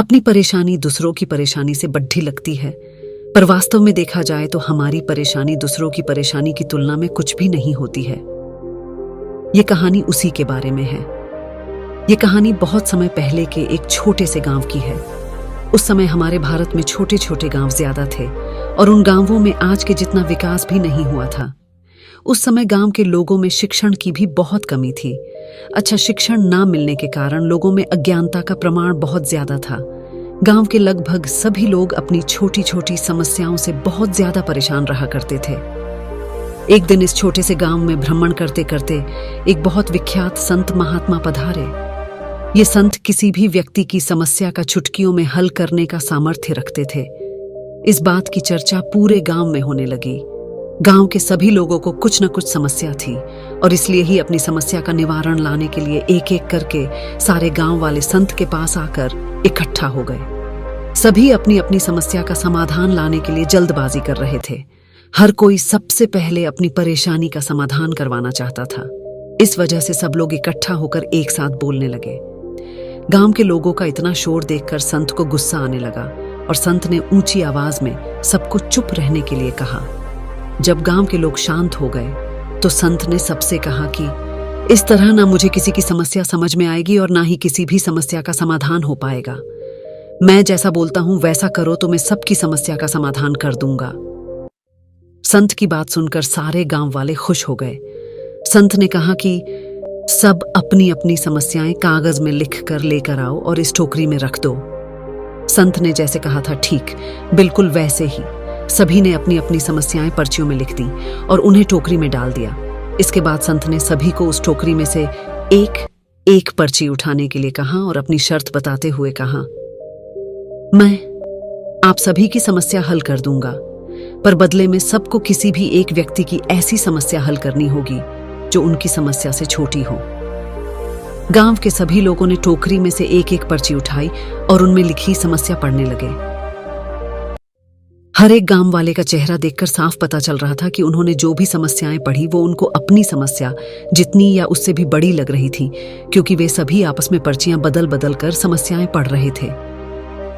अपनी परेशानी दूसरों की परेशानी से बढ़ी लगती है, पर वास्तव में देखा जाए तो हमारी परेशानी दूसरों की परेशानी की तुलना में कुछ भी नहीं होती है। ये कहानी उसी के बारे में है। ये कहानी बहुत समय पहले के एक छोटे से गांव की है। उस समय हमारे भारत में छोटे छोटे गांव ज्यादा थे और उन गांवों में आज के जितना विकास भी नहीं हुआ था। उस समय गांव के लोगों में शिक्षण की भी बहुत कमी थी। अच्छा शिक्षण ना मिलने के कारण लोगों में अज्ञानता का प्रमाण बहुत ज्यादा था। गांव के लगभग सभी लोग अपनी छोटी छोटी समस्याओं से बहुत ज्यादा परेशान रहा करते थे। एक दिन इस छोटे से गांव में भ्रमण करते करते एक बहुत विख्यात संत महात्मा पधारे। ये संत किसी भी व्यक्ति की समस्या का चुटकियों में हल करने का सामर्थ्य रखते थे। इस बात की चर्चा पूरे गांव में होने लगी। गांव के सभी लोगों को कुछ न कुछ समस्या थी और इसलिए ही अपनी समस्या का निवारण लाने के लिए एक एक करके सारे गांव वाले संत के पास आकर इकट्ठा हो गए। सभी अपनी अपनी समस्या का समाधान लाने के लिए जल्दबाजी कर रहे थे। हर कोई सबसे पहले अपनी परेशानी का समाधान करवाना चाहता था। इस वजह से सब लोग इकट्ठा होकर एक साथ बोलने लगे। गांव के लोगों का इतना शोर देखकर संत को गुस्सा आने लगा और संत ने ऊंची आवाज में सबको चुप रहने के लिए कहा। जब गांव के लोग शांत हो गए तो संत ने सबसे कहा कि इस तरह ना मुझे किसी की समस्या समझ में आएगी और ना ही किसी भी समस्या का समाधान हो पाएगा। मैं जैसा बोलता हूं वैसा करो तो मैं सबकी समस्या का समाधान कर दूंगा। संत की बात सुनकर सारे गांव वाले खुश हो गए। संत ने कहा कि सब अपनी अपनी समस्याएं कागज में लिख कर लेकर आओ और इस टोकरी में रख दो। संत ने जैसे कहा था ठीक बिल्कुल वैसे ही सभी ने अपनी अपनी समस्याएं पर्चियों में लिख दी और उन्हें टोकरी में डाल दिया। इसके बाद संत ने सभी को उस टोकरी में से एक एक पर्ची उठाने के लिए कहा और अपनी शर्त बताते हुए कहा, मैं आप सभी की समस्या हल कर दूंगा, पर बदले में सबको किसी भी एक व्यक्ति की ऐसी समस्या हल करनी होगी जो उनकी समस्या से छोटी हो। गांव के सभी लोगों ने टोकरी में से एक एक पर्ची उठाई और उनमें लिखी समस्या पढ़ने लगे। हर एक गांव वाले का चेहरा देखकर साफ पता चल रहा था कि उन्होंने जो भी समस्याएं पढ़ी वो उनको अपनी समस्या जितनी या उससे भी बड़ी लग रही थी, क्योंकि वे सभी आपस में पर्चियां बदल बदल कर समस्याएं पढ़ रहे थे।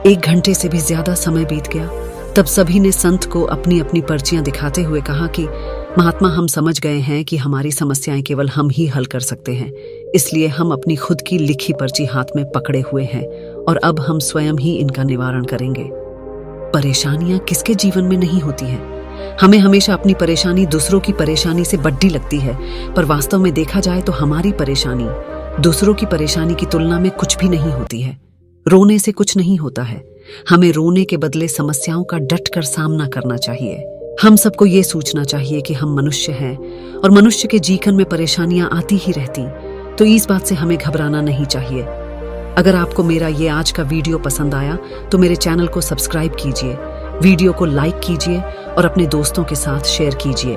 1 घंटे से भी ज्यादा समय बीत गया। तब सभी ने संत को अपनी अपनी पर्चियां दिखाते हुए कहा कि महात्मा हम समझ गए हैं कि हमारी समस्याएं केवल हम ही हल कर सकते हैं, इसलिए हम अपनी खुद की लिखी पर्ची हाथ में पकड़े हुए हैं और अब हम स्वयं ही इनका निवारण करेंगे। परेशानियां किसके जीवन में नहीं होती हैं। हमें हमेशा अपनी परेशानी दूसरों की परेशानी से बढ़ी लगती है, पर वास्तव में देखा जाए तो हमारी परेशानी दूसरों की परेशानी की तुलना में कुछ भी नहीं होती है। रोने से कुछ नहीं होता है। हमें रोने के बदले समस्याओं का डट कर सामना करना चाहिए। हम सबको ये सोचना चाहिए कि हम मनुष्य हैं और मनुष्य के जीवन में परेशानियां आती ही रहती, तो इस बात से हमें घबराना नहीं चाहिए। अगर आपको मेरा ये आज का वीडियो पसंद आया तो मेरे चैनल को सब्सक्राइब कीजिए, वीडियो को लाइक कीजिए और अपने दोस्तों के साथ शेयर कीजिए।